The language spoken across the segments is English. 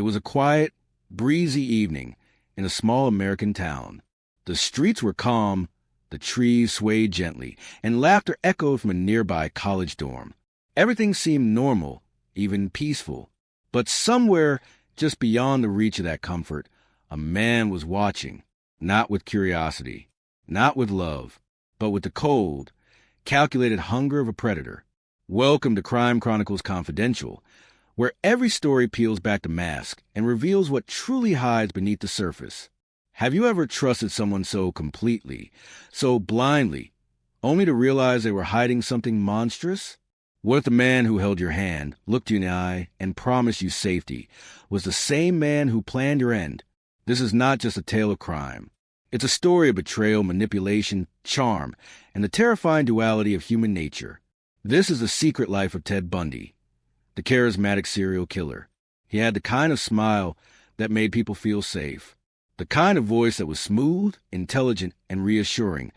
It was a quiet, breezy evening in a small American town. The streets were calm, the trees swayed gently, and laughter echoed from a nearby college dorm. Everything seemed normal, even peaceful. But somewhere, just beyond the reach of that comfort, a man was watching, not with curiosity, not with love, but with the cold, calculated hunger of a predator. Welcome to Crime Chronicles Confidential, where every story peels back the mask and reveals what truly hides beneath the surface. Have you ever trusted someone so completely, so blindly, only to realize they were hiding something monstrous? What if the man who held your hand, looked you in the eye, and promised you safety was the same man who planned your end? This is not just a tale of crime. It's a story of betrayal, manipulation, charm, and the terrifying duality of human nature. This is the secret life of Ted Bundy, the charismatic serial killer. He had the kind of smile that made people feel safe, the kind of voice that was smooth, intelligent, and reassuring,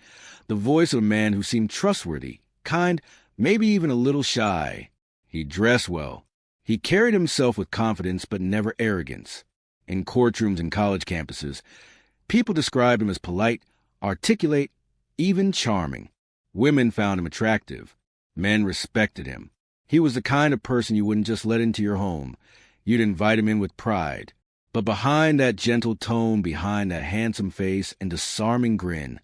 the voice of a man who seemed trustworthy, kind, maybe even a little shy. He dressed well. He carried himself with confidence but never arrogance. In courtrooms and college campuses, people described him as polite, articulate, even charming. Women found him attractive. Men respected him. He was the kind of person you wouldn't just let into your home. You'd invite him in with pride. But behind that gentle tone, behind that handsome face and disarming grin,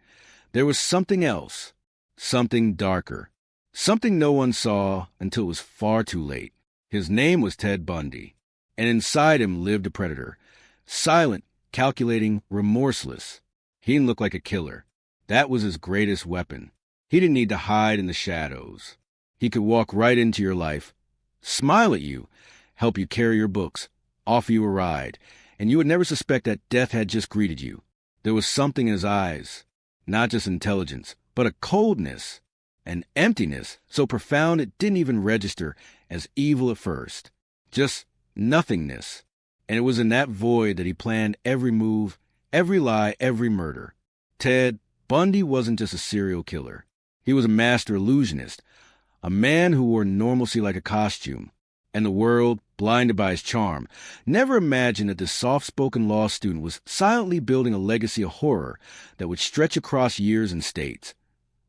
there was something else, something darker, something no one saw until it was far too late. His name was Ted Bundy, and inside him lived a predator, silent, calculating, remorseless. He didn't look like a killer. That was his greatest weapon. He didn't need to hide in the shadows. He could walk right into your life, smile at you, help you carry your books, offer you a ride, and you would never suspect that death had just greeted you. There was something in his eyes, not just intelligence, but a coldness, an emptiness so profound it didn't even register as evil at first. Just nothingness. And it was in that void that he planned every move, every lie, every murder. Ted Bundy wasn't just a serial killer. He was a master illusionist, a man who wore normalcy like a costume. And the world, blinded by his charm, never imagined that this soft-spoken law student was silently building a legacy of horror that would stretch across years and states,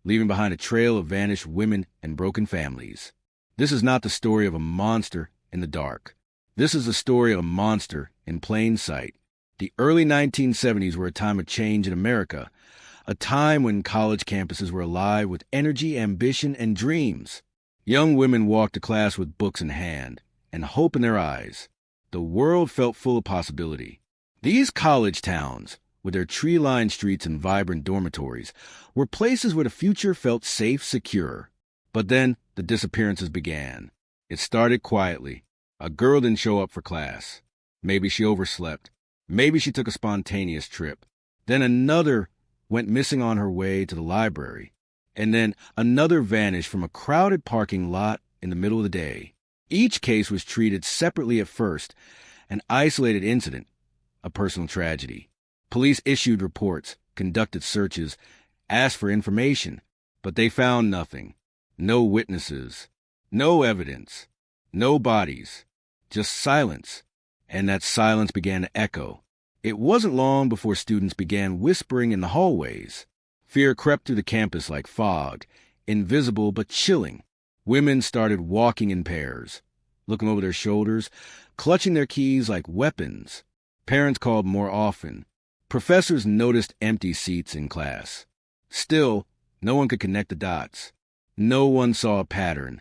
leaving behind a trail of vanished women and broken families. This is not the story of a monster in the dark. This is the story of a monster in plain sight. The early 1970s were a time of change in America, a time when college campuses were alive with energy, ambition, and dreams. Young women walked to class with books in hand and hope in their eyes. The world felt full of possibility. These college towns, with their tree-lined streets and vibrant dormitories, were places where the future felt safe, secure. But then the disappearances began. It started quietly. A girl didn't show up for class. Maybe she overslept. Maybe she took a spontaneous trip. Then another went missing on her way to the library. And then another vanished from a crowded parking lot in the middle of the day. Each case was treated separately at first, an isolated incident, a personal tragedy. Police issued reports, conducted searches, asked for information, but they found nothing. No witnesses, no evidence, no bodies, just silence. And that silence began to echo. It wasn't long before students began whispering in the hallways. Fear crept through the campus like fog, invisible but chilling. Women started walking in pairs, looking over their shoulders, clutching their keys like weapons. Parents called more often. Professors noticed empty seats in class. Still, no one could connect the dots. No one saw a pattern,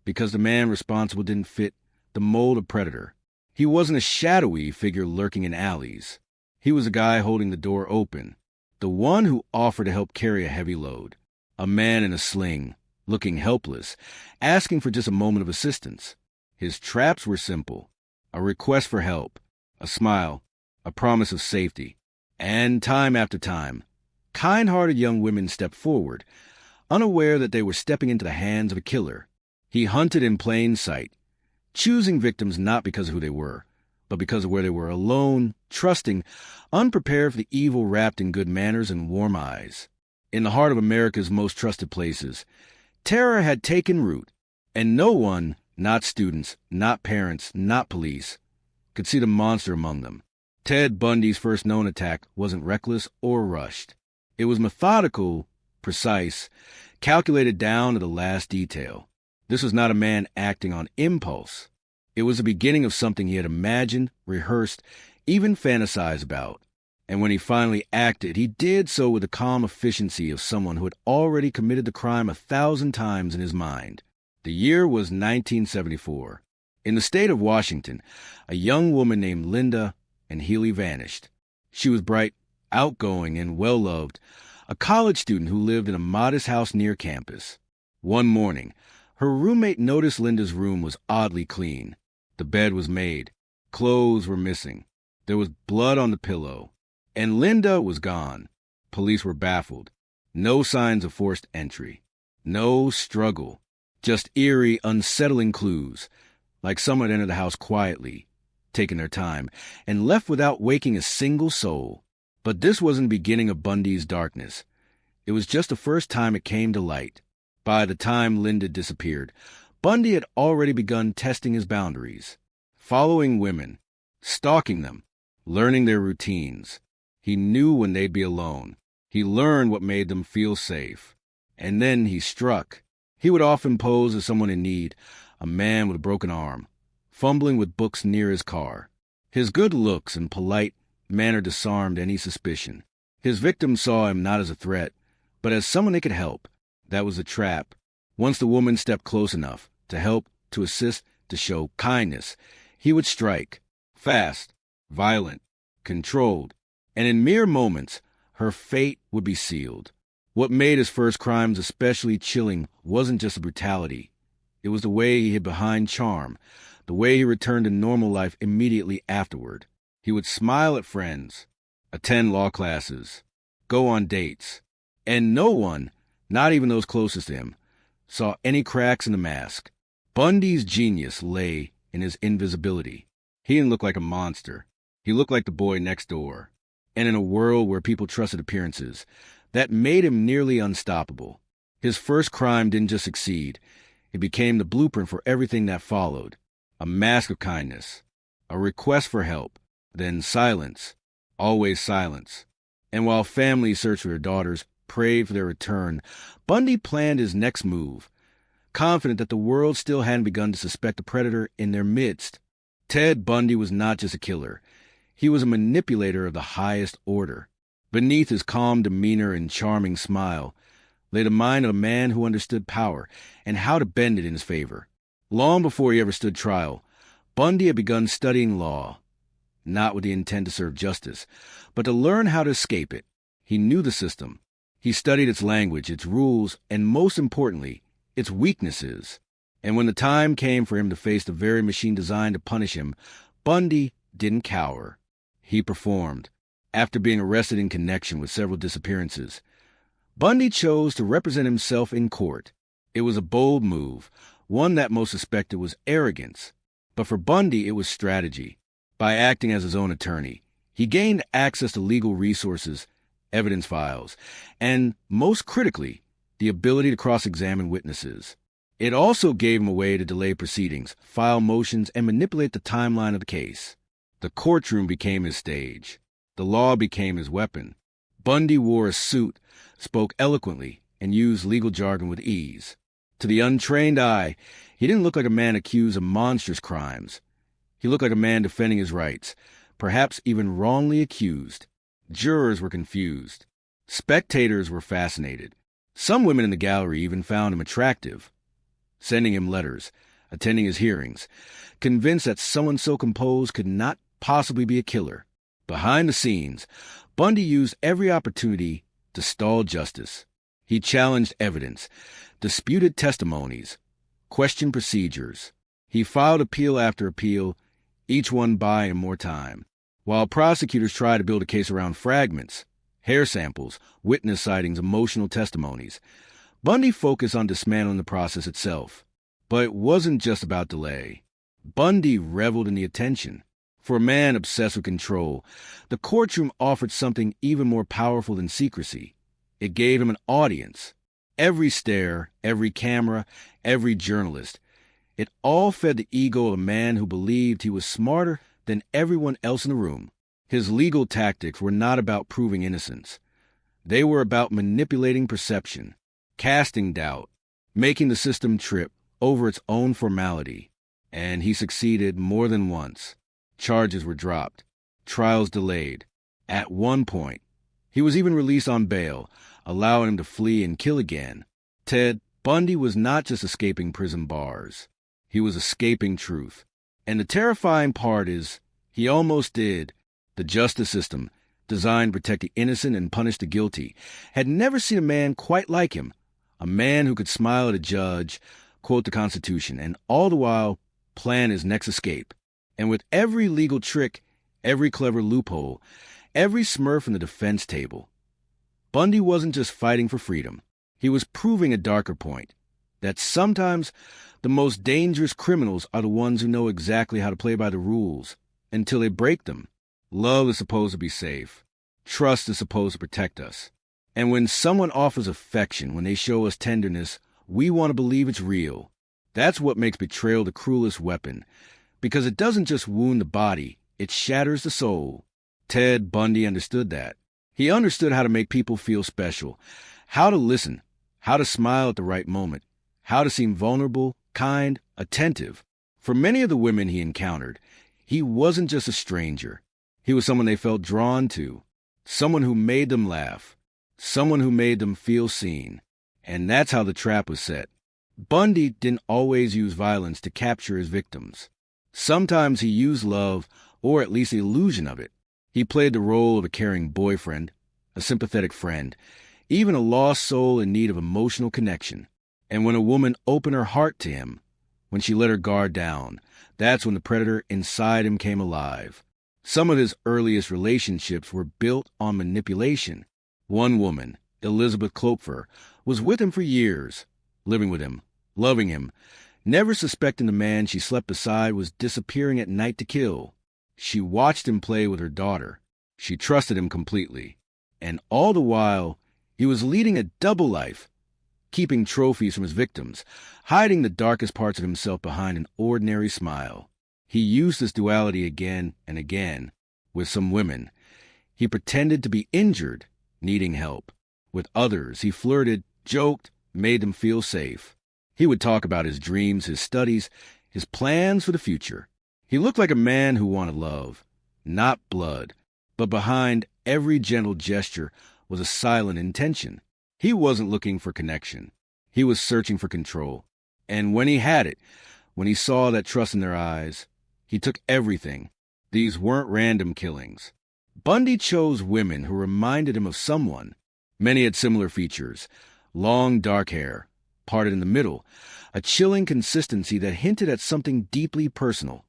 because the man responsible didn't fit the mold of predator. He wasn't a shadowy figure lurking in alleys. He was a guy holding the door open, the one who offered to help carry a heavy load. A man in a sling, looking helpless, asking for just a moment of assistance. His traps were simple: a request for help, a smile, a promise of safety. And time after time, kind-hearted young women stepped forward, unaware that they were stepping into the hands of a killer. He hunted in plain sight, choosing victims not because of who they were, but because of where they were, alone, trusting, unprepared for the evil wrapped in good manners and warm eyes. In the heart of America's most trusted places, terror had taken root, and no one, not students, not parents, not police, could see the monster among them. Ted Bundy's first known attack wasn't reckless or rushed. It was methodical, precise, calculated down to the last detail. This was not a man acting on impulse. It was the beginning of something he had imagined, rehearsed, even fantasized about. And when he finally acted, he did so with the calm efficiency of someone who had already committed the crime 1,000 times in his mind. The year was 1974. In the state of Washington, a young woman named Linda and Healy vanished. She was bright, outgoing, and well-loved, a college student who lived in a modest house near campus. One morning, her roommate noticed Linda's room was oddly clean. The bed was made. Clothes were missing. There was blood on the pillow. And Linda was gone. Police were baffled. No signs of forced entry. No struggle. Just eerie, unsettling clues, like someone entered the house quietly, taking their time, and left without waking a single soul. But this wasn't the beginning of Bundy's darkness. It was just the first time it came to light. By the time Linda disappeared, Bundy had already begun testing his boundaries, following women, stalking them, learning their routines. He knew when they'd be alone. He learned what made them feel safe. And then he struck. He would often pose as someone in need, a man with a broken arm, fumbling with books near his car. His good looks and polite manner disarmed any suspicion. His victims saw him not as a threat, but as someone they could help. That was a trap. Once the woman stepped close enough to help, to assist, to show kindness, he would strike. Fast, violent, controlled, and in mere moments, her fate would be sealed. What made his first crimes especially chilling wasn't just the brutality. It was the way he hid behind charm, the way he returned to normal life immediately afterward. He would smile at friends, attend law classes, go on dates, and no one, not even those closest to him, saw any cracks in the mask. Bundy's genius lay in his invisibility. He didn't look like a monster. He looked like the boy next door. And in a world where people trusted appearances, that made him nearly unstoppable. His first crime didn't just succeed. It became the blueprint for everything that followed. A mask of kindness, a request for help, then silence, always silence. And while families searched for their daughters, prayed for their return, Bundy planned his next move, confident that the world still hadn't begun to suspect a predator in their midst. Ted Bundy was not just a killer. He was a manipulator of the highest order. Beneath his calm demeanor and charming smile lay the mind of a man who understood power and how to bend it in his favor. Long before he ever stood trial, Bundy had begun studying law, not with the intent to serve justice, but to learn how to escape it. He knew the system. He studied its language, its rules, and most importantly, its weaknesses. And when the time came for him to face the very machine designed to punish him, Bundy didn't cower. He performed. After being arrested in connection with several disappearances, Bundy chose to represent himself in court. It was a bold move, one that most suspected was arrogance. But for Bundy, it was strategy. By acting as his own attorney, he gained access to legal resources, evidence files, and, most critically, the ability to cross-examine witnesses. It also gave him a way to delay proceedings, file motions, and manipulate the timeline of the case. The courtroom became his stage. The law became his weapon. Bundy wore a suit, spoke eloquently, and used legal jargon with ease. To the untrained eye, he didn't look like a man accused of monstrous crimes. He looked like a man defending his rights, perhaps even wrongly accused. Jurors were confused. Spectators were fascinated. Some women in the gallery even found him attractive, sending him letters, attending his hearings, convinced that someone so composed could not possibly be a killer. Behind the scenes, Bundy used every opportunity to stall justice. He challenged evidence, disputed testimonies, questioned procedures. He filed appeal after appeal, each one buying more time. While prosecutors tried to build a case around fragments, hair samples, witness sightings, emotional testimonies, Bundy focused on dismantling the process itself. But it wasn't just about delay. Bundy reveled in the attention. For a man obsessed with control, the courtroom offered something even more powerful than secrecy. It gave him an audience. Every stare, every camera, every journalist. It all fed the ego of a man who believed he was smarter than everyone else in the room. His legal tactics were not about proving innocence. They were about manipulating perception, casting doubt, making the system trip over its own formality. And he succeeded more than once. Charges were dropped, trials delayed. At one point, he was even released on bail, allowing him to flee and kill again. Ted Bundy was not just escaping prison bars. He was escaping truth. And the terrifying part is, he almost did. The justice system, designed to protect the innocent and punish the guilty, had never seen a man quite like him. A man who could smile at a judge, quote the Constitution, and all the while plan his next escape. And with every legal trick, every clever loophole, every smurf in the defense table, Bundy wasn't just fighting for freedom. He was proving a darker point, that sometimes the most dangerous criminals are the ones who know exactly how to play by the rules until they break them. Love is supposed to be safe. Trust is supposed to protect us. And when someone offers affection, when they show us tenderness, we want to believe it's real. That's what makes betrayal the cruelest weapon, because it doesn't just wound the body, it shatters the soul. Ted Bundy understood that. He understood how to make people feel special, how to listen, how to smile at the right moment, how to seem vulnerable, kind, attentive. For many of the women he encountered, he wasn't just a stranger. He was someone they felt drawn to, someone who made them laugh, someone who made them feel seen. And that's how the trap was set. Bundy didn't always use violence to capture his victims. Sometimes he used love, or at least the illusion of it. He played the role of a caring boyfriend, a sympathetic friend, even a lost soul in need of emotional connection. And when a woman opened her heart to him, when she let her guard down, that's when the predator inside him came alive. Some of his earliest relationships were built on manipulation. One woman, Elizabeth Klopfer, was with him for years, living with him, loving him, never suspecting the man she slept beside was disappearing at night to kill. She watched him play with her daughter. She trusted him completely. And all the while, he was leading a double life, keeping trophies from his victims, hiding the darkest parts of himself behind an ordinary smile. He used this duality again and again. With some women, he pretended to be injured, needing help. With others, he flirted, joked, made them feel safe. He would talk about his dreams, his studies, his plans for the future. He looked like a man who wanted love, not blood, but behind every gentle gesture was a silent intention. He wasn't looking for connection. He was searching for control. And when he had it, when he saw that trust in their eyes, he took everything. These weren't random killings. Bundy chose women who reminded him of someone. Many had similar features: long dark hair, parted in the middle, a chilling consistency that hinted at something deeply personal,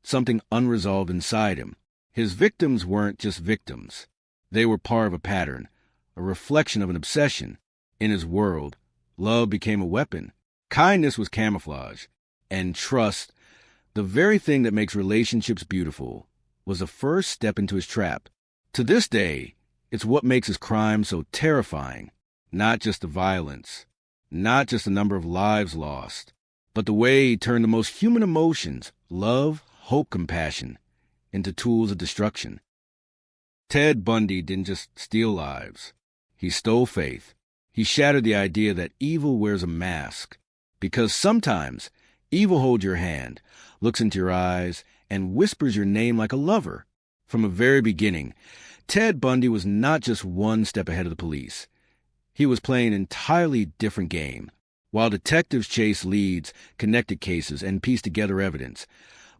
something unresolved inside him. His victims weren't just victims. They were part of a pattern, a reflection of an obsession. In his world, love became a weapon. Kindness was camouflage. And trust, the very thing that makes relationships beautiful, was the first step into his trap. To this day, it's what makes his crime so terrifying. Not just the violence, not just the number of lives lost, but the way he turned the most human emotions, love, hope, compassion, into tools of destruction. Ted Bundy didn't just steal lives. He stole faith. He shattered the idea that evil wears a mask. Because sometimes evil holds your hand, looks into your eyes, and whispers your name like a lover. From the very beginning, Ted Bundy was not just one step ahead of the police. He was playing an entirely different game. While detectives chased leads, connected cases, and pieced together evidence,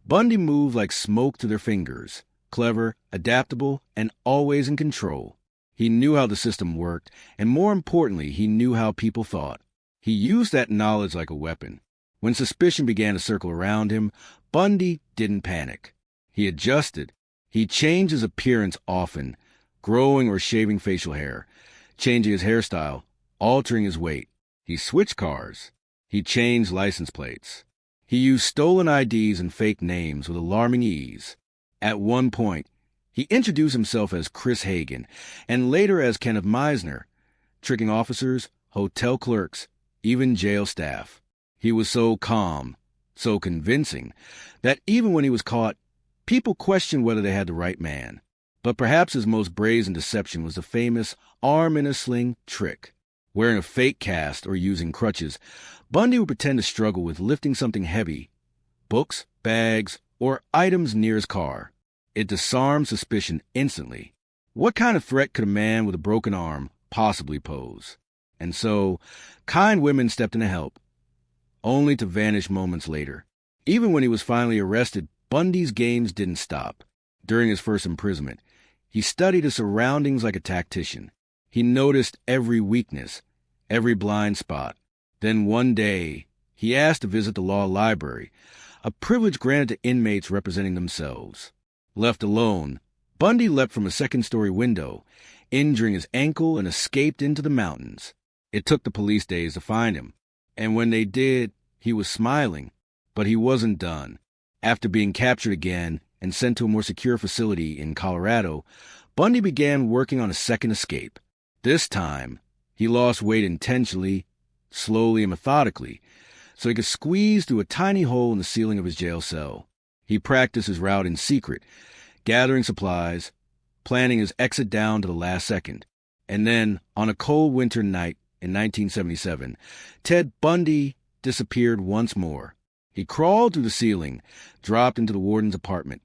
Bundy moved like smoke through their fingers, clever, adaptable, and always in control. He knew how the system worked, and more importantly, he knew how people thought. He used that knowledge like a weapon. When suspicion began to circle around him, Bundy didn't panic. He adjusted. He changed his appearance often, growing or shaving facial hair, changing his hairstyle, altering his weight. He switched cars. He changed license plates. He used stolen IDs and fake names with alarming ease. At one point, he introduced himself as Chris Hagen, and later as Kenneth Meisner, tricking officers, hotel clerks, even jail staff. He was so calm, so convincing, that even when he was caught, People questioned whether they had the right man. But perhaps his most brazen deception was the famous arm-in-a-sling trick. Wearing a fake cast or using crutches, Bundy would pretend to struggle with lifting something heavy, books, bags, or items near his car. It disarmed suspicion instantly. What kind of threat could a man with a broken arm possibly pose? And so, kind women stepped in to help, only to vanish moments later. Even when he was finally arrested, Bundy's games didn't stop. During his first imprisonment, he studied his surroundings like a tactician. He noticed every weakness, every blind spot. Then one day, he asked to visit the law library, a privilege granted to inmates representing themselves. Left alone, Bundy leapt from a second-story window, injuring his ankle, and escaped into the mountains. It took the police days to find him, and when they did, he was smiling. But he wasn't done. After being captured again and sent to a more secure facility in Colorado, Bundy began working on a second escape. This time, he lost weight intentionally, slowly and methodically, so he could squeeze through a tiny hole in the ceiling of his jail cell. He practiced his route in secret, gathering supplies, planning his exit down to the last second. And then, on a cold winter night in 1977, Ted Bundy disappeared once more. He crawled through the ceiling, dropped into the warden's apartment,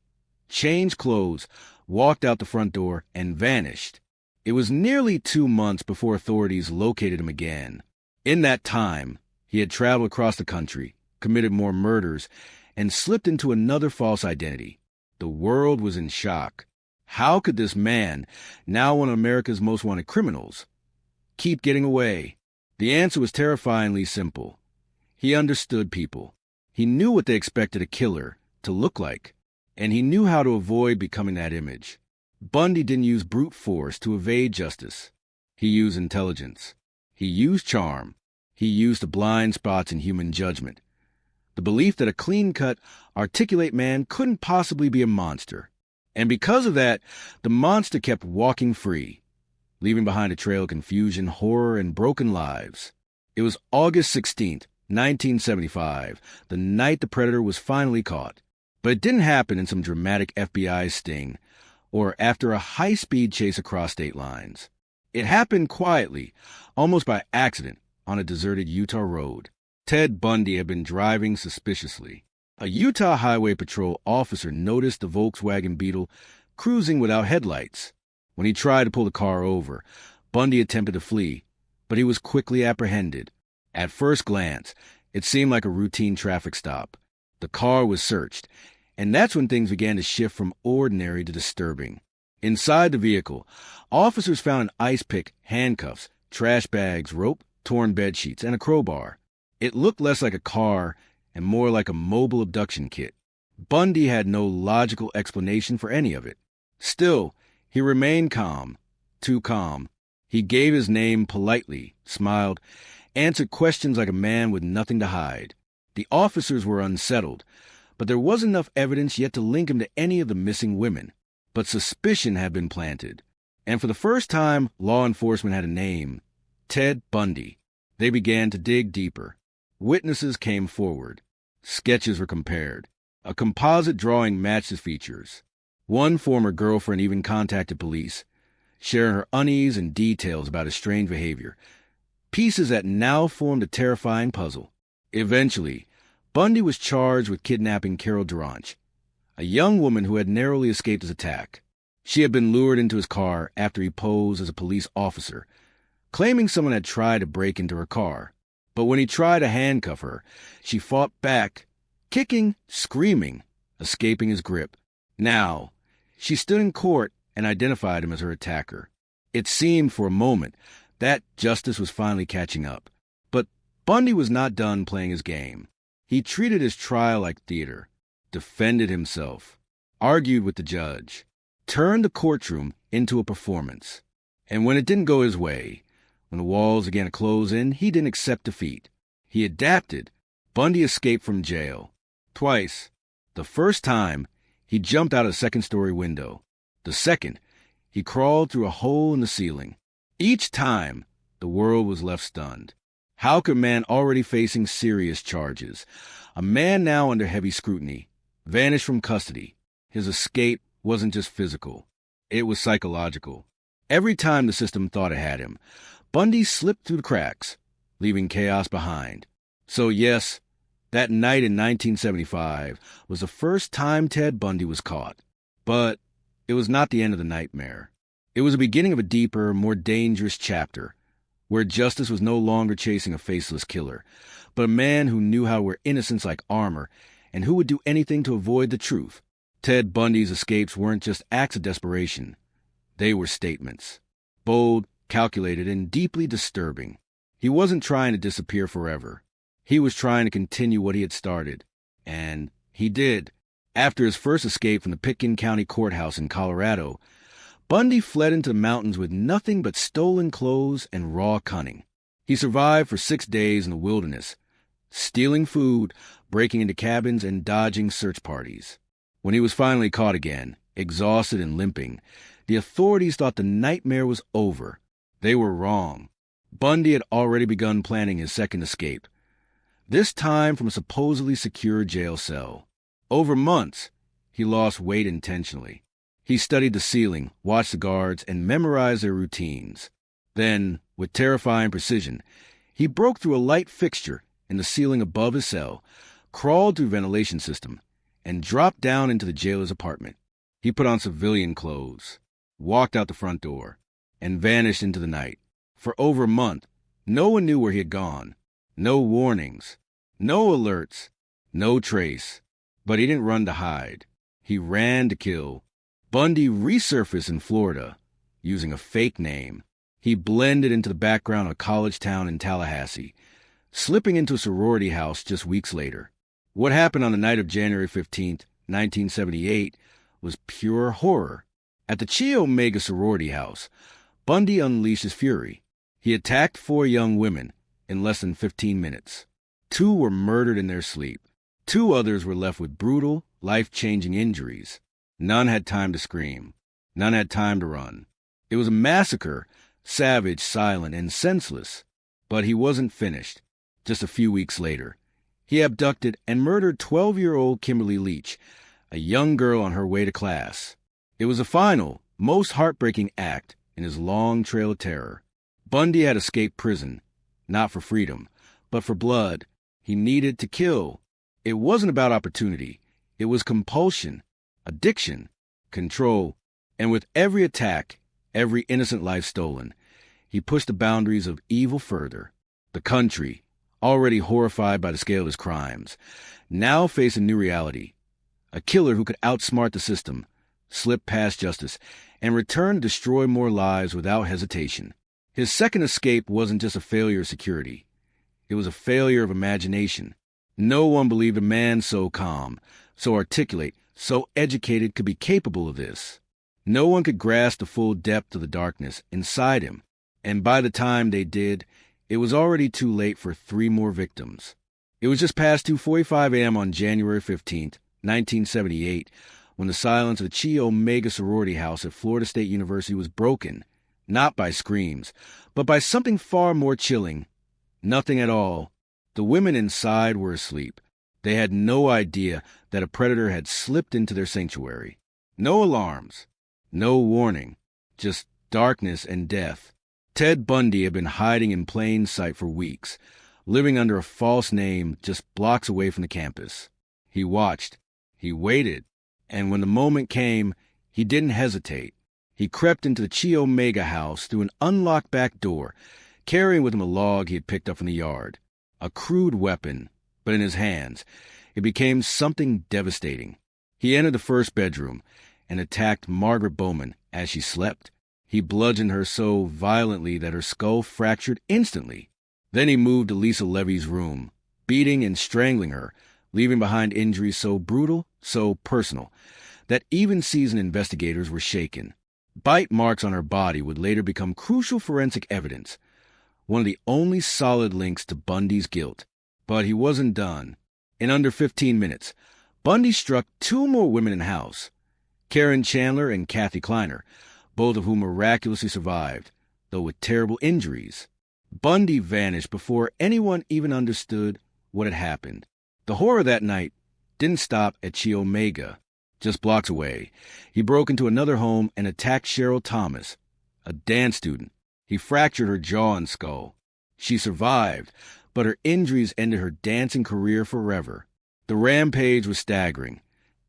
changed clothes, walked out the front door, and vanished. It was nearly 2 months before authorities located him again. In that time, he had traveled across the country, committed more murders, and slipped into another false identity. The world was in shock. How could this man, now one of America's most wanted criminals, keep getting away? The answer was terrifyingly simple. He understood people. He knew what they expected a killer to look like, and he knew how to avoid becoming that image. Bundy didn't use brute force to evade justice. He used intelligence. He used charm. He used the blind spots in human judgment. The belief that a clean-cut, articulate man couldn't possibly be a monster. And because of that, the monster kept walking free, leaving behind a trail of confusion, horror, and broken lives. It was August 16th, 1975, the night the predator was finally caught. But it didn't happen in some dramatic FBI sting or after a high-speed chase across state lines. It happened quietly, almost by accident, on a deserted Utah road. Ted Bundy had been driving suspiciously. A Utah Highway Patrol officer noticed the Volkswagen Beetle cruising without headlights. When he tried to pull the car over, Bundy attempted to flee, but he was quickly apprehended. At first glance, it seemed like a routine traffic stop. The car was searched, and that's when things began to shift from ordinary to disturbing. Inside the vehicle, officers found an ice pick, handcuffs, trash bags, rope, torn bedsheets, and a crowbar. It looked less like a car and more like a mobile abduction kit. Bundy had no logical explanation for any of it. Still, he remained calm, too calm. He gave his name politely, smiled, answered questions like a man with nothing to hide. The officers were unsettled, but there wasn't enough evidence yet to link him to any of the missing women. But suspicion had been planted, and for the first time, law enforcement had a name: Ted Bundy. They began to dig deeper. Witnesses came forward. Sketches were compared. A composite drawing matched his features. One former girlfriend even contacted police, sharing her unease and details about his strange behavior, pieces that now formed a terrifying puzzle. Eventually, Bundy was charged with kidnapping Carol Duranch, a young woman who had narrowly escaped his attack. She had been lured into his car after he posed as a police officer, claiming someone had tried to break into her car. But when he tried to handcuff her, she fought back, kicking, screaming, escaping his grip. Now, she stood in court and identified him as her attacker. It seemed for a moment that justice was finally catching up. But Bundy was not done playing his game. He treated his trial like theater, defended himself, argued with the judge, turned the courtroom into a performance. And when it didn't go his way, when the walls began to close in, he didn't accept defeat. He adapted. Bundy escaped from jail. Twice. The first time, he jumped out a second-story window. The second, he crawled through a hole in the ceiling. Each time, the world was left stunned. How could a man already facing serious charges, a man now under heavy scrutiny, vanish from custody, His escape wasn't just physical. It was psychological. Every time the system thought it had him, Bundy slipped through the cracks, leaving chaos behind. So yes, that night in 1975 was the first time Ted Bundy was caught. But it was not the end of the nightmare. It was the beginning of a deeper, more dangerous chapter, where justice was no longer chasing a faceless killer, but a man who knew how to wear innocence like armor and who would do anything to avoid the truth. Ted Bundy's escapes weren't just acts of desperation. They were statements. Bold, calculated, and deeply disturbing. He wasn't trying to disappear forever. He was trying to continue what he had started. And he did. After his first escape from the Pitkin County Courthouse in Colorado, Bundy fled into the mountains with nothing but stolen clothes and raw cunning. He survived for 6 days in the wilderness, stealing food, breaking into cabins, and dodging search parties. When he was finally caught again, exhausted and limping, the authorities thought the nightmare was over. They were wrong. Bundy had already begun planning his second escape, this time from a supposedly secure jail cell. Over months, he lost weight intentionally. He studied the ceiling, watched the guards, and memorized their routines. Then, with terrifying precision, he broke through a light fixture in the ceiling above his cell, crawled through the ventilation system, and dropped down into the jailer's apartment. He put on civilian clothes, walked out the front door, and vanished into the night. For over a month, no one knew where he had gone. No warnings, no alerts, no trace. But he didn't run to hide. He ran to kill. Bundy resurfaced in Florida, using a fake name. He blended into the background of a college town in Tallahassee, slipping into a sorority house just weeks later. What happened on the night of January 15th, 1978, was pure horror. At the Chi Omega sorority house, Bundy unleashed his fury. He attacked 4 young women in less than 15 minutes. 2 were murdered in their sleep. 2 others were left with brutal, life-changing injuries. None had time to scream. None had time to run. It was a massacre, savage, silent, and senseless. But he wasn't finished. Just a few weeks later, he abducted and murdered 12-year-old Kimberly Leach, a young girl on her way to class. It was the final, most heartbreaking act in his long trail of terror. Bundy had escaped prison, not for freedom, but for blood. He needed to kill. It wasn't about opportunity. It was compulsion, addiction, control. And with every attack, every innocent life stolen, he pushed the boundaries of evil further. The country, already horrified by the scale of his crimes, now faced a new reality. A killer who could outsmart the system, slip past justice, and return to destroy more lives without hesitation. His second escape wasn't just a failure of security. It was a failure of imagination. No one believed a man so calm, so articulate, so educated could be capable of this. No one could grasp the full depth of the darkness inside him. And by the time they did, it was already too late for 3 more victims. It was just past 2:45 a.m. on January 15th, 1978, when the silence of the Chi Omega sorority house at Florida State University was broken, not by screams, but by something far more chilling. Nothing at all. The women inside were asleep. They had no idea that a predator had slipped into their sanctuary. No alarms, no warning, just darkness and death. Ted Bundy had been hiding in plain sight for weeks, living under a false name just blocks away from the campus. He watched, he waited, and when the moment came, he didn't hesitate. He crept into the Chi Omega house through an unlocked back door, carrying with him a log he had picked up from the yard. A crude weapon, but in his hands, it became something devastating. He entered the first bedroom and attacked Margaret Bowman as she slept. He bludgeoned her so violently that her skull fractured instantly. Then he moved to Lisa Levy's room, beating and strangling her, leaving behind injuries so brutal, so personal, that even seasoned investigators were shaken. Bite marks on her body would later become crucial forensic evidence, one of the only solid links to Bundy's guilt. But he wasn't done. In under 15 minutes, Bundy struck 2 more women in the house, Karen Chandler and Kathy Kleiner, both of whom miraculously survived, though with terrible injuries. Bundy vanished before anyone even understood what had happened. The horror that night didn't stop at Chi Omega. Just blocks away, he broke into another home and attacked Cheryl Thomas, a dance student. He fractured her jaw and skull. She survived, but her injuries ended her dancing career forever. The rampage was staggering,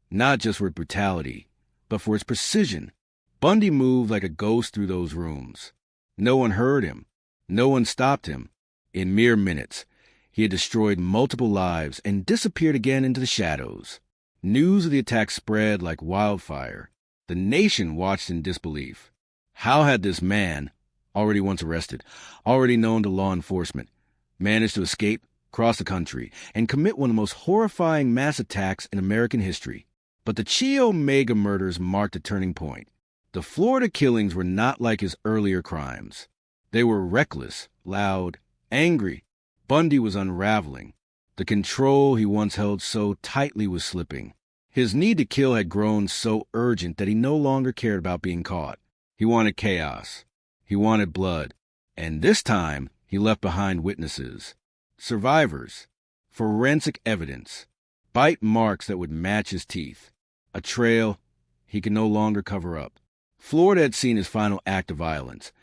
not just for its brutality, but for its precision. Bundy moved like a ghost through those rooms. No one heard him. No one stopped him. In mere minutes, he had destroyed multiple lives and disappeared again into the shadows. News of the attack spread like wildfire. The nation watched in disbelief. How had this man, already once arrested, already known to law enforcement, managed to escape, cross the country, and commit one of the most horrifying mass attacks in American history? But the Chi Omega murders marked a turning point. The Florida killings were not like his earlier crimes. They were reckless, loud, angry. Bundy was unraveling. The control he once held so tightly was slipping. His need to kill had grown so urgent that he no longer cared about being caught. He wanted chaos. He wanted blood. And this time, he left behind witnesses, survivors, forensic evidence, bite marks that would match his teeth, a trail he could no longer cover up. Florida had seen his final act of violence,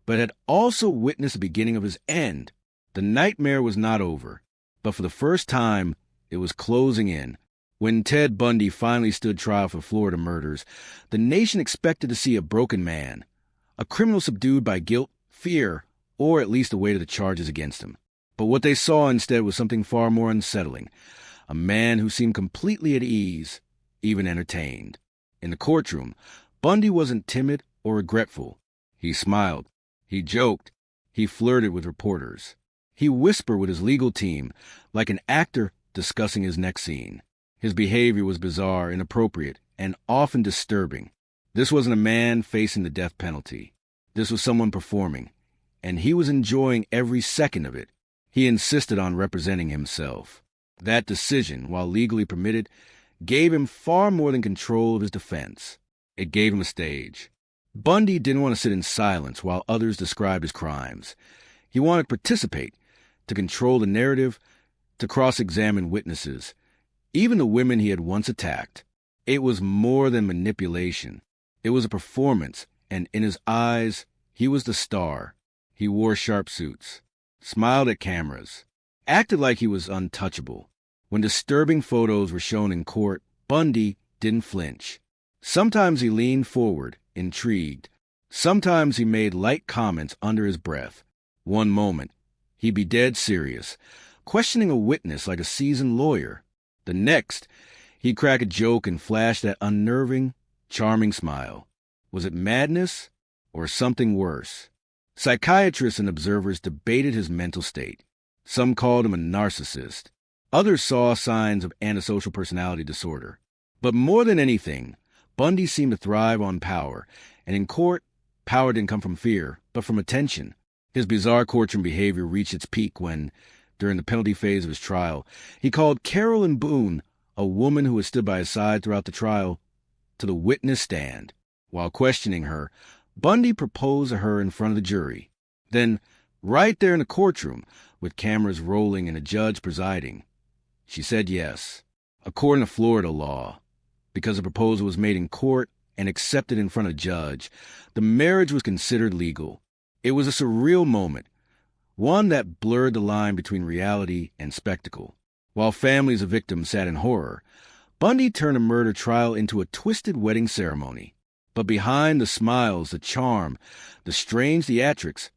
but had also witnessed the beginning of his end. The nightmare was not over, but for the first time, it was closing in. When Ted Bundy finally stood trial for Florida murders, the nation expected to see a broken man, a criminal subdued by guilt, fear, or at least the weight of the charges against him. But what they saw instead was something far more unsettling, a man who seemed completely at ease, even entertained. In the courtroom, Bundy wasn't timid or regretful. He smiled. He joked. He flirted with reporters. He whispered with his legal team like an actor discussing his next scene. His behavior was bizarre, inappropriate, and often disturbing. This wasn't a man facing the death penalty. This was someone performing, and he was enjoying every second of it. He insisted on representing himself. That decision, while legally permitted, gave him far more than control of his defense. It gave him a stage. Bundy didn't want to sit in silence while others described his crimes. He wanted to participate, to control the narrative, to cross-examine witnesses, even the women he had once attacked. It was more than manipulation. It was a performance, and in his eyes, he was the star. He wore sharp suits, smiled at cameras, acted like he was untouchable. When disturbing photos were shown in court, Bundy didn't flinch. Sometimes he leaned forward, intrigued. Sometimes he made light comments under his breath. One moment, he'd be dead serious, questioning a witness like a seasoned lawyer. The next, he'd crack a joke and flash that unnerving, charming smile. Was it madness or something worse? Psychiatrists and observers debated his mental state. Some called him a narcissist. Others saw signs of antisocial personality disorder. But more than anything, Bundy seemed to thrive on power, and in court, power didn't come from fear, but from attention. His bizarre courtroom behavior reached its peak when, during the penalty phase of his trial, he called Carolyn Boone, a woman who had stood by his side throughout the trial, to the witness stand. While questioning her, Bundy proposed to her in front of the jury. Then, right there in the courtroom, with cameras rolling and a judge presiding, she said yes. According to Florida law, because the proposal was made in court and accepted in front of a judge, the marriage was considered legal. It was a surreal moment, one that blurred the line between reality and spectacle. While families of victims sat in horror, Bundy turned a murder trial into a twisted wedding ceremony. But behind the smiles, the charm, the strange theatrics,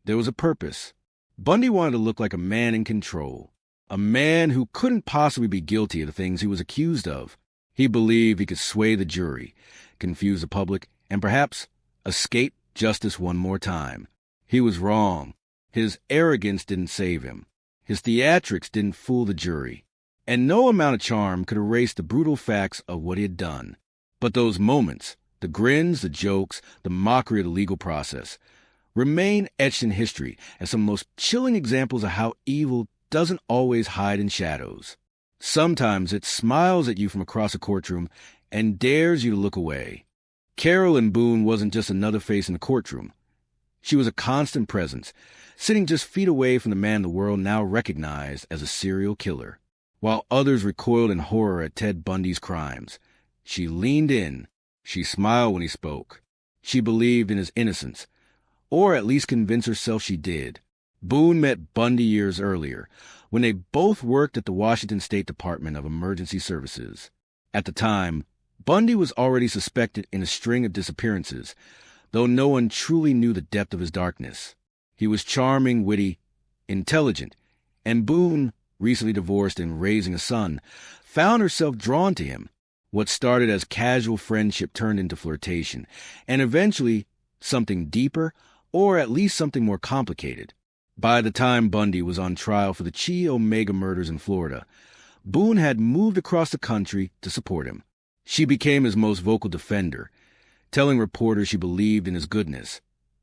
there was a purpose. Bundy wanted to look like a man in control, a man who couldn't possibly be guilty of the things he was accused of. He believed he could sway the jury, confuse the public, and perhaps escape justice one more time. He was wrong. His arrogance didn't save him. His theatrics didn't fool the jury. And no amount of charm could erase the brutal facts of what he had done. But those moments, the grins, the jokes, the mockery of the legal process, remain etched in history as some of the most chilling examples of how evil doesn't always hide in shadows. Sometimes it smiles at you from across a courtroom and dares you to look away. Carolyn Boone wasn't just another face in the courtroom. She was a constant presence, sitting just feet away from the man the world now recognized as a serial killer. While others recoiled in horror at Ted Bundy's crimes, She leaned in. She smiled when he spoke. She believed in his innocence, or at least convinced herself she did. Boone met Bundy years earlier, when they both worked at the Washington State Department of Emergency Services. At the time, Bundy was already suspected in a string of disappearances, though no one truly knew the depth of his darkness. He was charming, witty, intelligent, and Boone, recently divorced and raising a son, found herself drawn to him. What started as casual friendship turned into flirtation, and eventually something deeper, or at least something more complicated. By the time Bundy was on trial for the Chi Omega murders in Florida, Boone had moved across the country to support him. She became his most vocal defender, telling reporters she believed in his goodness,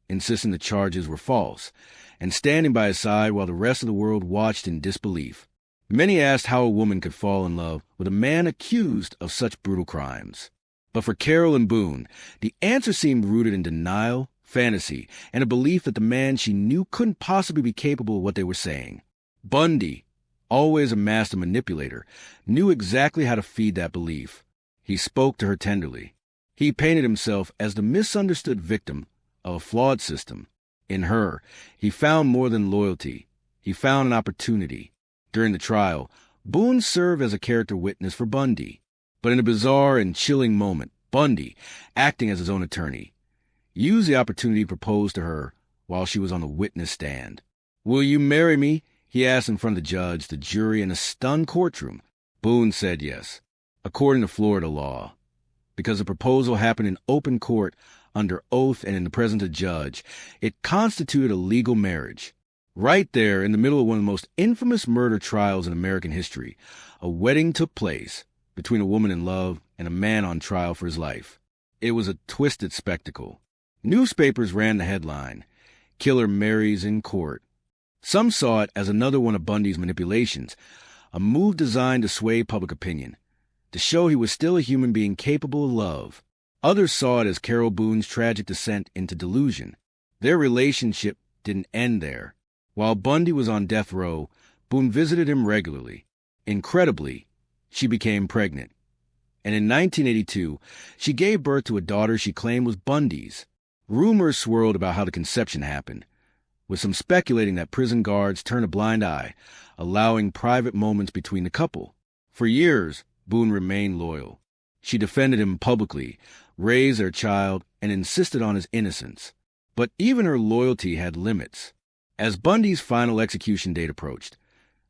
insisting the charges were false, and standing by his side while the rest of the world watched in disbelief. Many asked how a woman could fall in love with a man accused of such brutal crimes. But for Carol and Boone, the answer seemed rooted in denial, fantasy, and a belief that the man she knew couldn't possibly be capable of what they were saying. Bundy, always a master manipulator, knew exactly how to feed that belief. He spoke to her tenderly. He painted himself as the misunderstood victim of a flawed system. In her, he found more than loyalty. He found an opportunity. During the trial, Boone served as a character witness for Bundy. But in a bizarre and chilling moment, Bundy, acting as his own attorney, used the opportunity proposed to her while she was on the witness stand. "Will you marry me?" he asked in front of the judge, the jury, and a stunned courtroom. Boone said yes, according to Florida law. Because the proposal happened in open court, under oath and in the presence of the judge, it constituted a legal marriage. Right there, in the middle of one of the most infamous murder trials in American history, a wedding took place between a woman in love and a man on trial for his life. It was a twisted spectacle. Newspapers ran the headline, "Killer Marries in Court." Some saw it as another one of Bundy's manipulations, a move designed to sway public opinion, to show he was still a human being capable of love. Others saw it as Carol Boone's tragic descent into delusion. Their relationship didn't end there. While Bundy was on death row, Boone visited him regularly. Incredibly, she became pregnant. And in 1982, she gave birth to a daughter she claimed was Bundy's. Rumors swirled about how the conception happened, with some speculating that prison guards turned a blind eye, allowing private moments between the couple. For years, Boone remained loyal. She defended him publicly, raised their child, and insisted on his innocence. But even her loyalty had limits. As Bundy's final execution date approached,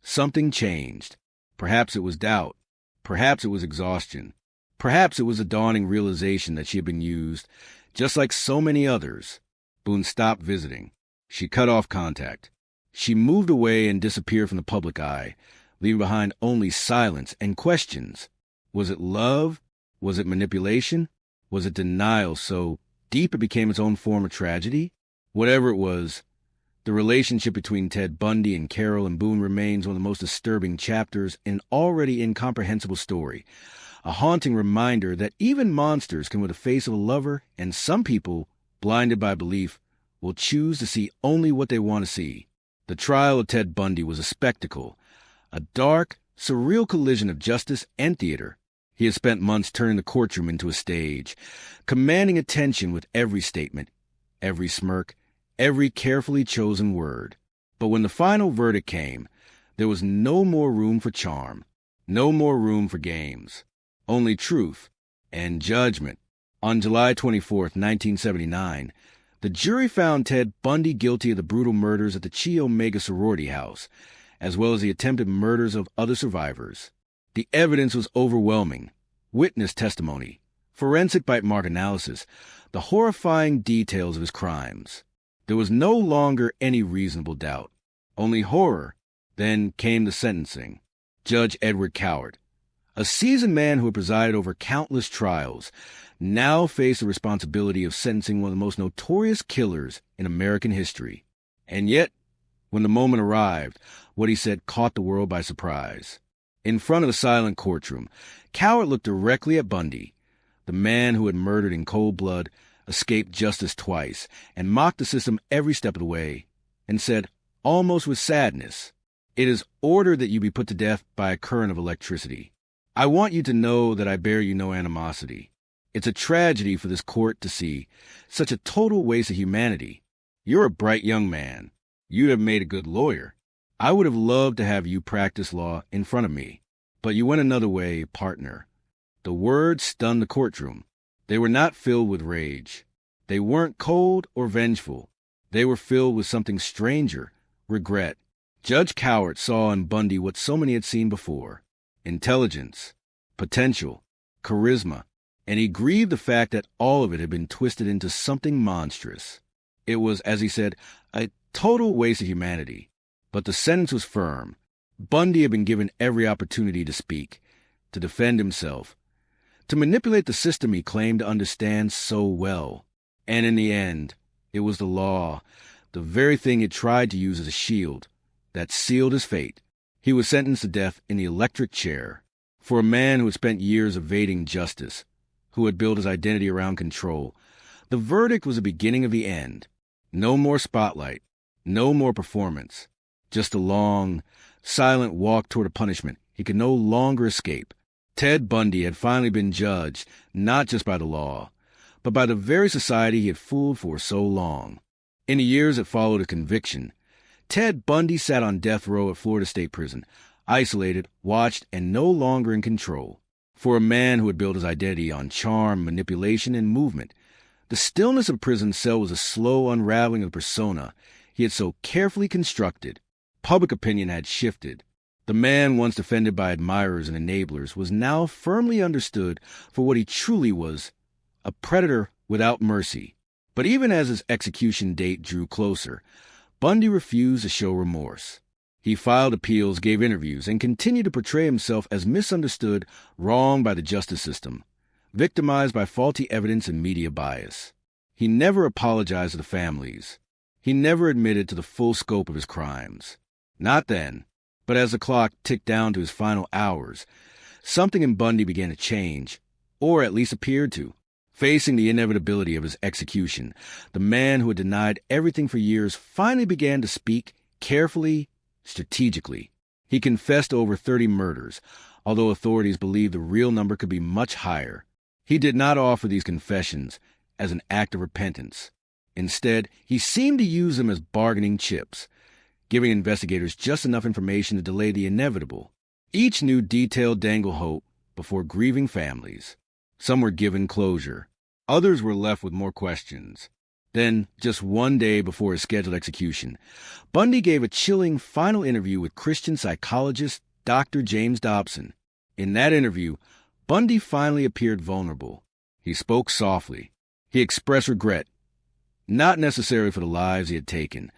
something changed. Perhaps it was doubt. Perhaps it was exhaustion. Perhaps it was a dawning realization that she had been used, just like so many others. Boone stopped visiting. She cut off contact. She moved away and disappeared from the public eye, leaving behind only silence and questions. Was it love? Was it manipulation? Was it denial so deep it became its own form of tragedy? Whatever it was, the relationship between Ted Bundy and Carol and Boone remains one of the most disturbing chapters in an already incomprehensible story, a haunting reminder that even monsters can wear the face of a lover, and some people, blinded by belief, will choose to see only what they want to see. The trial of Ted Bundy was a spectacle, a dark, surreal collision of justice and theater. He had spent months turning the courtroom into a stage, commanding attention with every statement, every smirk, every carefully chosen word. But when the final verdict came, there was no more room for charm, no more room for games, only truth and judgment. On July 24th, 1979, the jury found Ted Bundy guilty of the brutal murders at the Chi Omega sorority house, as well as the attempted murders of other survivors. The evidence was overwhelming. Witness testimony, forensic bite mark analysis, the horrifying details of his crimes. There was no longer any reasonable doubt, only horror. Then came the sentencing. Judge Edward Cowart, a seasoned man who had presided over countless trials, now faced the responsibility of sentencing one of the most notorious killers in American history. And yet, when the moment arrived, what he said caught the world by surprise. In front of the silent courtroom, Cowart looked directly at Bundy, the man who had murdered in cold blood, escaped justice twice, and mocked the system every step of the way, and said, almost with sadness, "It is ordered that you be put to death by a current of electricity. I want you to know that I bear you no animosity. It's a tragedy for this court to see such a total waste of humanity. You're a bright young man. You'd have made a good lawyer. I would have loved to have you practice law in front of me. But you went another way, partner. The words stunned the courtroom. They were not filled with rage. They weren't cold or vengeful. They were filled with something stranger, regret. Judge Cowart saw in Bundy what so many had seen before: intelligence, potential, charisma, and he grieved the fact that all of it had been twisted into something monstrous. It was, as he said, a total waste of humanity. But the sentence was firm. Bundy had been given every opportunity to speak, to defend himself, to manipulate the system he claimed to understand so well. And in the end, it was the law, the very thing he tried to use as a shield, that sealed his fate. He was sentenced to death in the electric chair. For a man who had spent years evading justice, who had built his identity around control, the verdict was the beginning of the end. No more spotlight, no more performance, just a long, silent walk toward a punishment he could no longer escape. Ted Bundy had finally been judged, not just by the law, but by the very society he had fooled for so long. In the years that followed a conviction, Ted Bundy sat on death row at Florida State Prison, isolated, watched, and no longer in control. For a man who had built his identity on charm, manipulation, and movement, the stillness of a prison cell was a slow unraveling of the persona he had so carefully constructed. Public opinion had shifted. The man once defended by admirers and enablers was now firmly understood for what he truly was: a predator without mercy. But even as his execution date drew closer, Bundy refused to show remorse. He filed appeals, gave interviews, and continued to portray himself as misunderstood, wronged by the justice system, victimized by faulty evidence and media bias. He never apologized to the families. He never admitted to the full scope of his crimes. Not then, but as the clock ticked down to his final hours, something in Bundy began to change, or at least appeared to. Facing the inevitability of his execution, the man who had denied everything for years finally began to speak carefully, strategically. He confessed to over 30 murders, although authorities believed the real number could be much higher. He did not offer these confessions as an act of repentance. Instead, he seemed to use them as bargaining chips, giving investigators just enough information to delay the inevitable. Each new detail dangled hope before grieving families. Some were given closure. Others were left with more questions. Then, just one day before his scheduled execution, Bundy gave a chilling final interview with Christian psychologist Dr. James Dobson. In that interview, Bundy finally appeared vulnerable. He spoke softly. He expressed regret, not necessarily for the lives he had taken,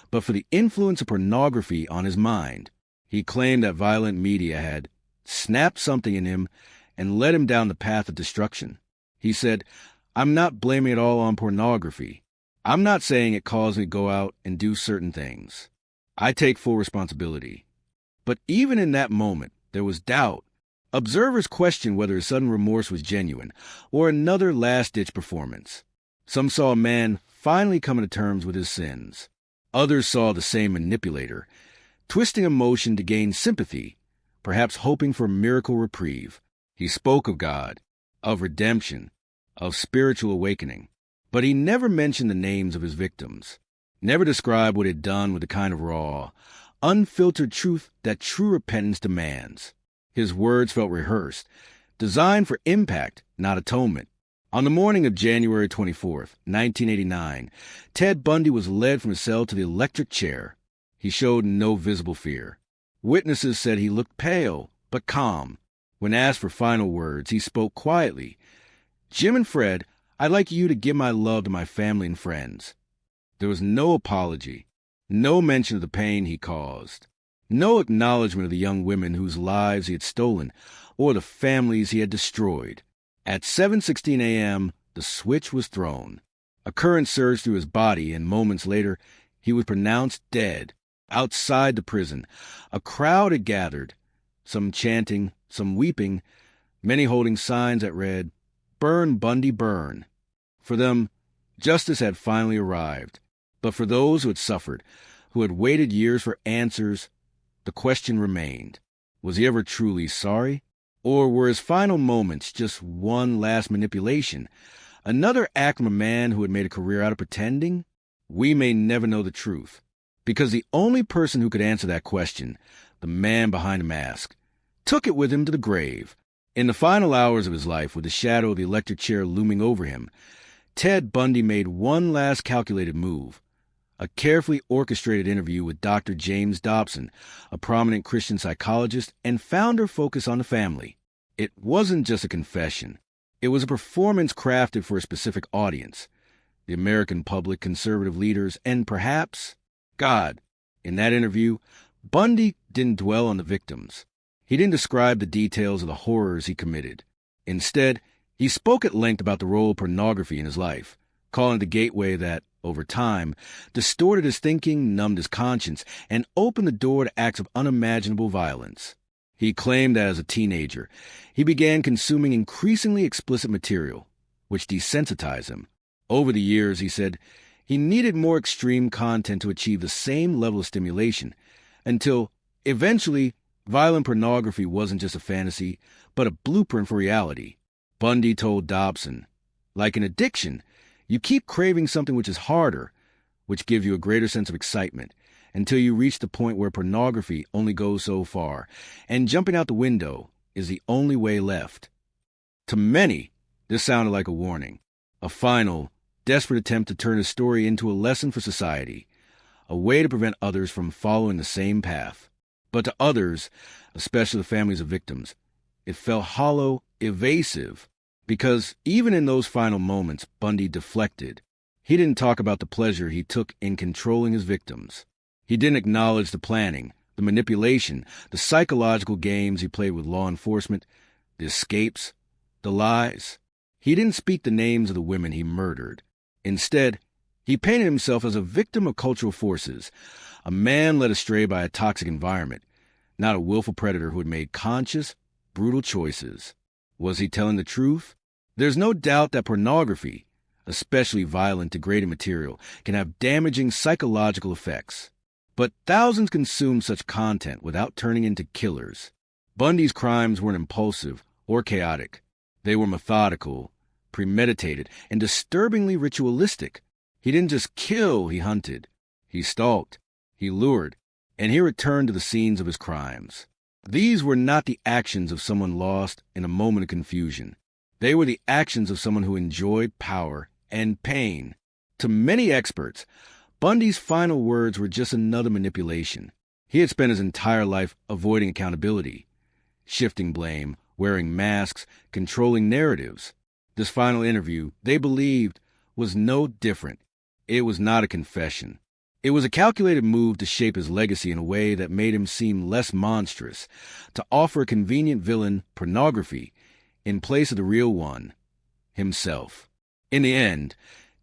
but for the influence of pornography on his mind. He claimed that violent media had snapped something in him and led him down the path of destruction. He said, "I'm not blaming it all on pornography. I'm not saying it caused me to go out and do certain things. I take full responsibility." But even in that moment, there was doubt. Observers questioned whether his sudden remorse was genuine or another last-ditch performance. Some saw a man finally coming to terms with his sins. Others saw the same manipulator, twisting emotion to gain sympathy, perhaps hoping for a miracle reprieve. He spoke of God, of redemption, of spiritual awakening, but he never mentioned the names of his victims, never described what he had done with the kind of raw, unfiltered truth that true repentance demands. His words felt rehearsed, designed for impact, not atonement. On the morning of January 24th, 1989, Ted Bundy was led from his cell to the electric chair. He showed no visible fear. Witnesses said he looked pale, but calm. When asked for final words, he spoke quietly. "Jim and Fred, I'd like you to give my love to my family and friends." There was no apology, no mention of the pain he caused, no acknowledgement of the young women whose lives he had stolen or the families he had destroyed. At 7:16 a.m., the switch was thrown. A current surged through his body, and moments later, he was pronounced dead. Outside the prison, a crowd had gathered, some chanting, some weeping, many holding signs that read, "Burn, Bundy, burn." For them, justice had finally arrived. But for those who had suffered, who had waited years for answers, the question remained. Was he ever truly sorry? Or were his final moments just one last manipulation? Another act from a man who had made a career out of pretending? We may never know the truth, because the only person who could answer that question, the man behind the mask, took it with him to the grave. In the final hours of his life, with the shadow of the electric chair looming over him, Ted Bundy made one last calculated move. A carefully orchestrated interview with Dr. James Dobson, a prominent Christian psychologist and founder focused on the family. It wasn't just a confession. It was a performance crafted for a specific audience. The American public, conservative leaders, and perhaps God. In that interview, Bundy didn't dwell on the victims. He didn't describe the details of the horrors he committed. Instead, he spoke at length about the role of pornography in his life, calling it the gateway that, over time, distorted his thinking, numbed his conscience, and opened the door to acts of unimaginable violence. He claimed that as a teenager, he began consuming increasingly explicit material, which desensitized him. Over the years, he said, he needed more extreme content to achieve the same level of stimulation, until, eventually, violent pornography wasn't just a fantasy, but a blueprint for reality. Bundy told Dobson, like an addiction, you keep craving something which is harder, which gives you a greater sense of excitement, until you reach the point where pornography only goes so far, and jumping out the window is the only way left. To many, this sounded like a warning, a final, desperate attempt to turn his story into a lesson for society, a way to prevent others from following the same path. But to others, especially the families of victims, it felt hollow, evasive, because even in those final moments, Bundy deflected. He didn't talk about the pleasure he took in controlling his victims. He didn't acknowledge the planning, the manipulation, the psychological games he played with law enforcement, the escapes, the lies. He didn't speak the names of the women he murdered. Instead, he painted himself as a victim of cultural forces, a man led astray by a toxic environment, not a willful predator who had made conscious, brutal choices. Was he telling the truth? There's no doubt that pornography, especially violent, degrading material, can have damaging psychological effects. But thousands consume such content without turning into killers. Bundy's crimes weren't impulsive or chaotic. They were methodical, premeditated, and disturbingly ritualistic. He didn't just kill, he hunted. He stalked, he lured, and he returned to the scenes of his crimes. These were not the actions of someone lost in a moment of confusion. They were the actions of someone who enjoyed power and pain. To many experts, Bundy's final words were just another manipulation. He had spent his entire life avoiding accountability, shifting blame, wearing masks, controlling narratives. This final interview, they believed, was no different. It was not a confession. It was a calculated move to shape his legacy in a way that made him seem less monstrous, to offer a convenient villain, pornography, in place of the real one, himself. In the end,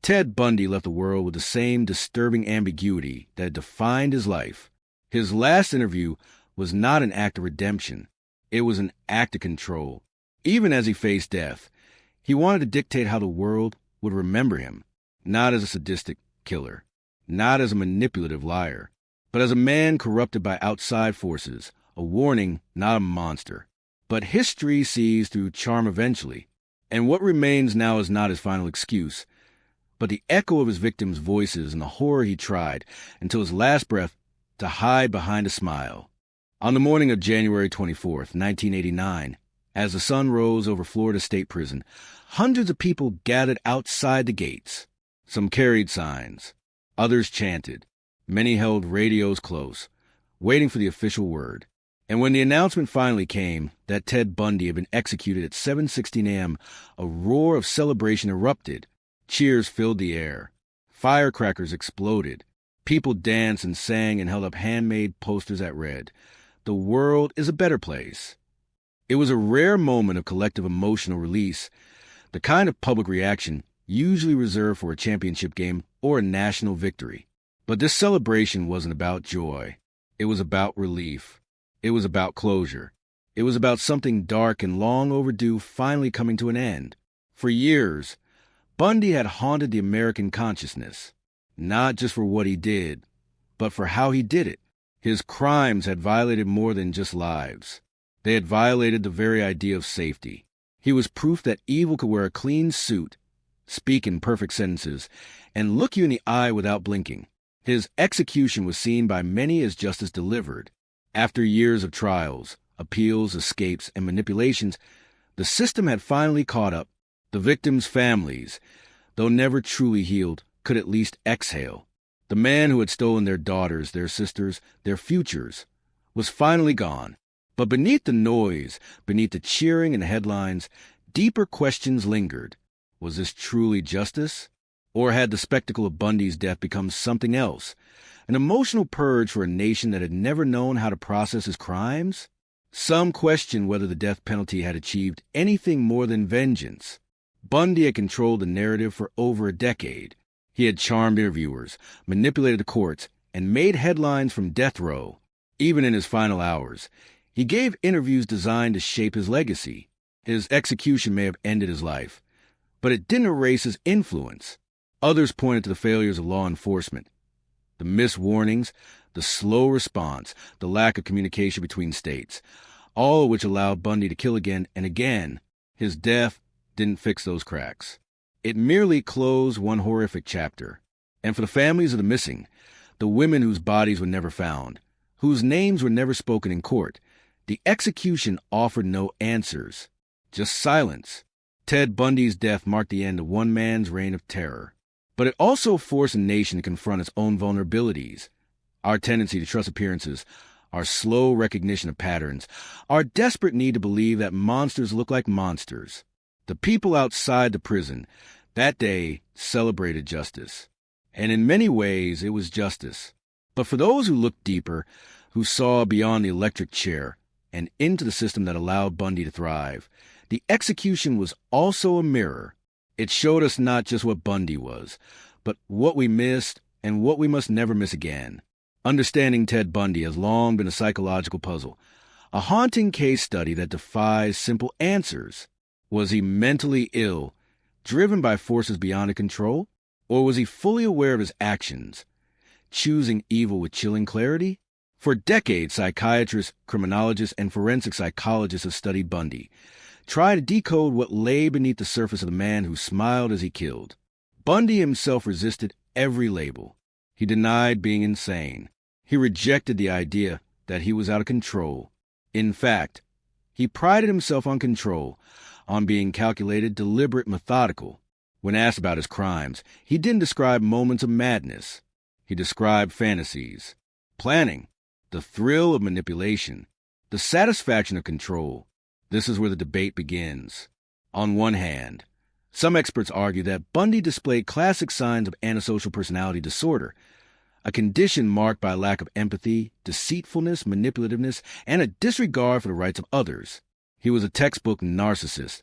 Ted Bundy left the world with the same disturbing ambiguity that had defined his life. His last interview was not an act of redemption. It was an act of control. Even as he faced death, he wanted to dictate how the world would remember him, not as a sadistic killer, not as a manipulative liar, but as a man corrupted by outside forces, a warning, not a monster. But history sees through charm eventually, and what remains now is not his final excuse, but the echo of his victims' voices and the horror he tried, until his last breath, to hide behind a smile. On the morning of January 24th, 1989, as the sun rose over Florida State Prison, hundreds of people gathered outside the gates. Some carried signs. Others chanted. Many held radios close, waiting for the official word. And when the announcement finally came that Ted Bundy had been executed at 7:16 a.m., a roar of celebration erupted. Cheers filled the air. Firecrackers exploded. People danced and sang and held up handmade posters that read, "The world is a better place." It was a rare moment of collective emotional release, the kind of public reaction usually reserved for a championship game or a national victory. But this celebration wasn't about joy. It was about relief. It was about closure. It was about something dark and long overdue finally coming to an end. For years, Bundy had haunted the American consciousness, not just for what he did, but for how he did it. His crimes had violated more than just lives. They had violated the very idea of safety. He was proof that evil could wear a clean suit, speak in perfect sentences, and look you in the eye without blinking. His execution was seen by many as justice delivered. After years of trials, appeals, escapes, and manipulations, the system had finally caught up. The victims' families, though never truly healed, could at least exhale. The man who had stolen their daughters, their sisters, their futures, was finally gone. But beneath the noise, beneath the cheering and headlines, deeper questions lingered. Was this truly justice? Or had the spectacle of Bundy's death become something else? An emotional purge for a nation that had never known how to process his crimes? Some questioned whether the death penalty had achieved anything more than vengeance. Bundy had controlled the narrative for over a decade. He had charmed interviewers, manipulated the courts, and made headlines from death row. Even in his final hours, he gave interviews designed to shape his legacy. His execution may have ended his life, but it didn't erase his influence. Others pointed to the failures of law enforcement, the missed warnings, the slow response, the lack of communication between states, all of which allowed Bundy to kill again and again. His death didn't fix those cracks. It merely closed one horrific chapter. And for the families of the missing, the women whose bodies were never found, whose names were never spoken in court, the execution offered no answers, just silence. Ted Bundy's death marked the end of one man's reign of terror. But it also forced a nation to confront its own vulnerabilities, our tendency to trust appearances, our slow recognition of patterns, our desperate need to believe that monsters look like monsters. The people outside the prison that day celebrated justice. And in many ways, it was justice. But for those who looked deeper, who saw beyond the electric chair and into the system that allowed Bundy to thrive, the execution was also a mirror. It showed us not just what Bundy was, but what we missed and what we must never miss again. Understanding Ted Bundy has long been a psychological puzzle, a haunting case study that defies simple answers. Was he mentally ill, driven by forces beyond his control? Or was he fully aware of his actions, choosing evil with chilling clarity? For decades, psychiatrists, criminologists, and forensic psychologists have studied Bundy, tried to decode what lay beneath the surface of the man who smiled as he killed. Bundy himself resisted every label. He denied being insane. He rejected the idea that he was out of control. In fact, he prided himself on control, on being calculated, deliberate, methodical. When asked about his crimes, he didn't describe moments of madness. He described fantasies, planning, the thrill of manipulation, the satisfaction of control. This is where the debate begins. On one hand, some experts argue that Bundy displayed classic signs of antisocial personality disorder, a condition marked by a lack of empathy, deceitfulness, manipulativeness, and a disregard for the rights of others. He was a textbook narcissist,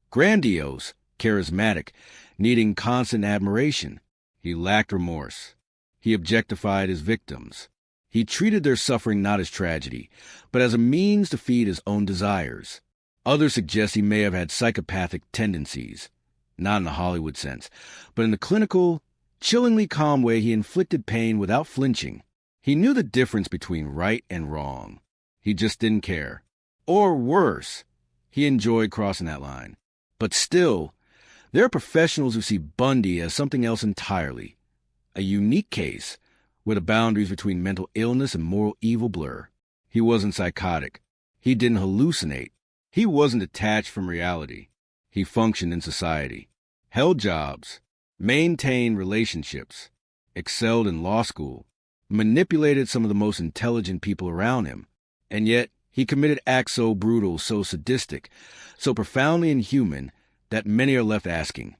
grandiose, charismatic, needing constant admiration. He lacked remorse. He objectified his victims. He treated their suffering not as tragedy, but as a means to feed his own desires. Others suggest he may have had psychopathic tendencies, not in the Hollywood sense, but in the clinical, chillingly calm way he inflicted pain without flinching. He knew the difference between right and wrong. He just didn't care. Or worse, he enjoyed crossing that line. But still, there are professionals who see Bundy as something else entirely, a unique case where the boundaries between mental illness and moral evil blur. He wasn't psychotic. He didn't hallucinate. He wasn't detached from reality. He functioned in society, held jobs, maintained relationships, excelled in law school, manipulated some of the most intelligent people around him, and yet he committed acts so brutal, so sadistic, so profoundly inhuman that many are left asking,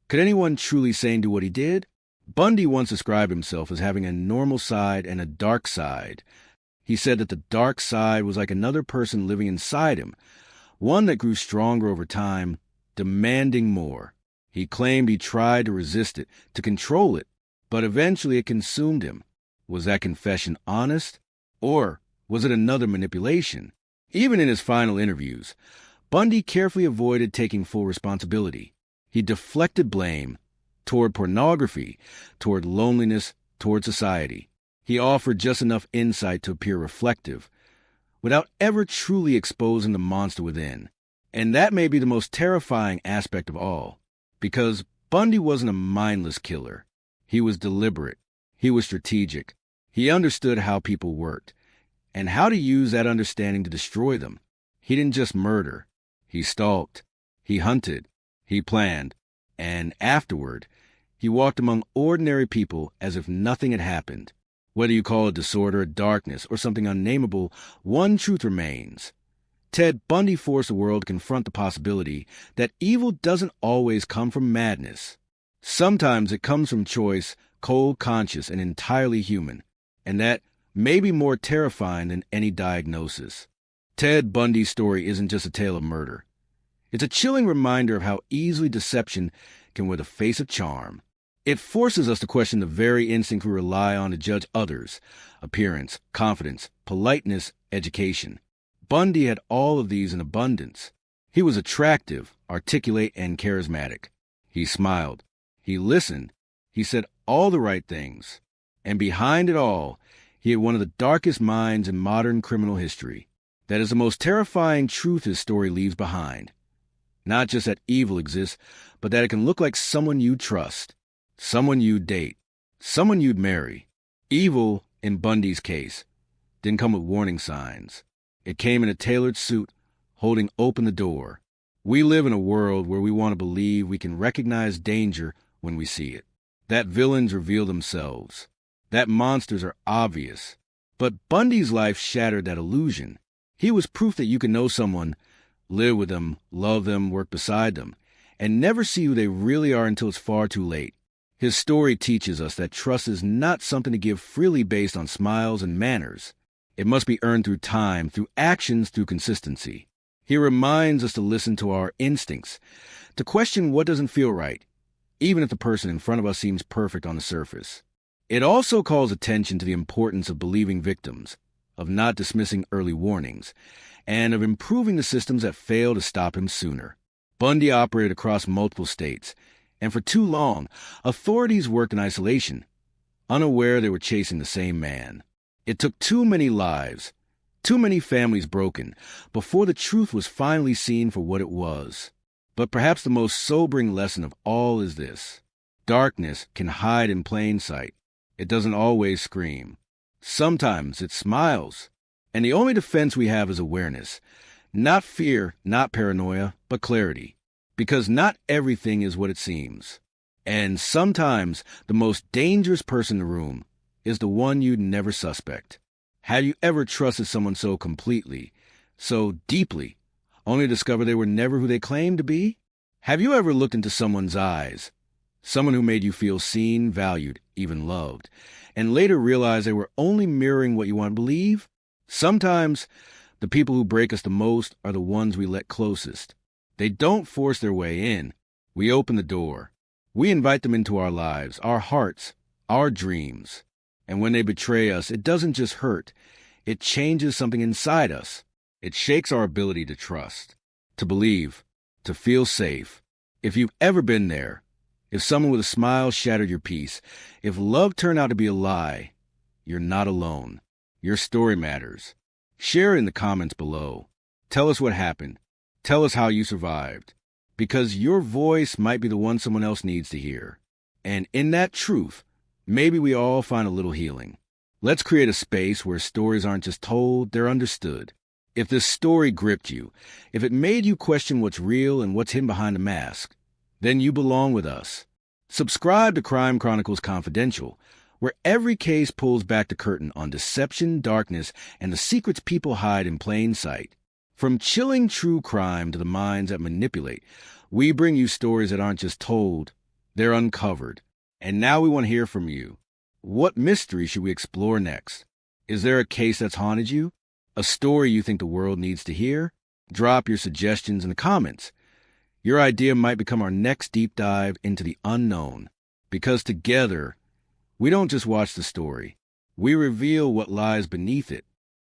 could anyone truly sane do what he did? Bundy once described himself as having a normal side and a dark side. He said that the dark side was like another person living inside him, one that grew stronger over time, demanding more. He claimed he tried to resist it, to control it, but eventually it consumed him. Was that confession honest? Or was it another manipulation? Even in his final interviews, Bundy carefully avoided taking full responsibility. He deflected blame toward pornography, toward loneliness, toward society. He offered just enough insight to appear reflective, without ever truly exposing the monster within. And that may be the most terrifying aspect of all, because Bundy wasn't a mindless killer. He was deliberate. He was strategic. He understood how people worked, and how to use that understanding to destroy them. He didn't just murder. He stalked. He hunted. He planned. And afterward, he walked among ordinary people as if nothing had happened. Whether you call it disorder, darkness, or something unnameable, one truth remains. Ted Bundy forced the world to confront the possibility that evil doesn't always come from madness. Sometimes it comes from choice, cold, conscious, and entirely human, and that may be more terrifying than any diagnosis. Ted Bundy's story isn't just a tale of murder. It's a chilling reminder of how easily deception can wear the face of charm. It forces us to question the very instinct we rely on to judge others: appearance, confidence, politeness, education. Bundy had all of these in abundance. He was attractive, articulate, and charismatic. He smiled. He listened. He said all the right things. And behind it all, he had one of the darkest minds in modern criminal history. That is the most terrifying truth his story leaves behind. Not just that evil exists, but that it can look like someone you trust, someone you'd date, someone you'd marry. Evil, in Bundy's case, didn't come with warning signs. It came in a tailored suit, holding open the door. We live in a world where we want to believe we can recognize danger when we see it. That villains reveal themselves. That monsters are obvious. But Bundy's life shattered that illusion. He was proof that you can know someone, live with them, love them, work beside them, and never see who they really are until it's far too late. His story teaches us that trust is not something to give freely based on smiles and manners. It must be earned through time, through actions, through consistency. He reminds us to listen to our instincts, to question what doesn't feel right, even if the person in front of us seems perfect on the surface. It also calls attention to the importance of believing victims, of not dismissing early warnings, and of improving the systems that fail to stop him sooner. Bundy operated across multiple states, and for too long, authorities worked in isolation, unaware they were chasing the same man. It took too many lives, too many families broken, before the truth was finally seen for what it was. But perhaps the most sobering lesson of all is this: darkness can hide in plain sight. It doesn't always scream. Sometimes it smiles. And the only defense we have is awareness. Not fear, not paranoia, but clarity. Because not everything is what it seems. And sometimes the most dangerous person in the room is the one you'd never suspect. Have you ever trusted someone so completely, so deeply, only to discover they were never who they claimed to be? Have you ever looked into someone's eyes, someone who made you feel seen, valued, even loved, and later realized they were only mirroring what you want to believe? Sometimes the people who break us the most are the ones we let closest. They don't force their way in. We open the door. We invite them into our lives, our hearts, our dreams. And when they betray us, it doesn't just hurt. It changes something inside us. It shakes our ability to trust, to believe, to feel safe. If you've ever been there, if someone with a smile shattered your peace, if love turned out to be a lie, you're not alone. Your story matters. Share it in the comments below. Tell us what happened. Tell us how you survived. Because your voice might be the one someone else needs to hear. And in that truth, maybe we all find a little healing. Let's create a space where stories aren't just told, they're understood. If this story gripped you, if it made you question what's real and what's hidden behind the mask, then you belong with us. Subscribe to Crime Chronicles Confidential, where every case pulls back the curtain on deception, darkness, and the secrets people hide in plain sight. From chilling true crime to the minds that manipulate, we bring you stories that aren't just told, they're uncovered. And now we want to hear from you. What mystery should we explore next? Is there a case that's haunted you? A story you think the world needs to hear? Drop your suggestions in the comments. Your idea might become our next deep dive into the unknown. Because together, we don't just watch the story. We reveal what lies beneath it.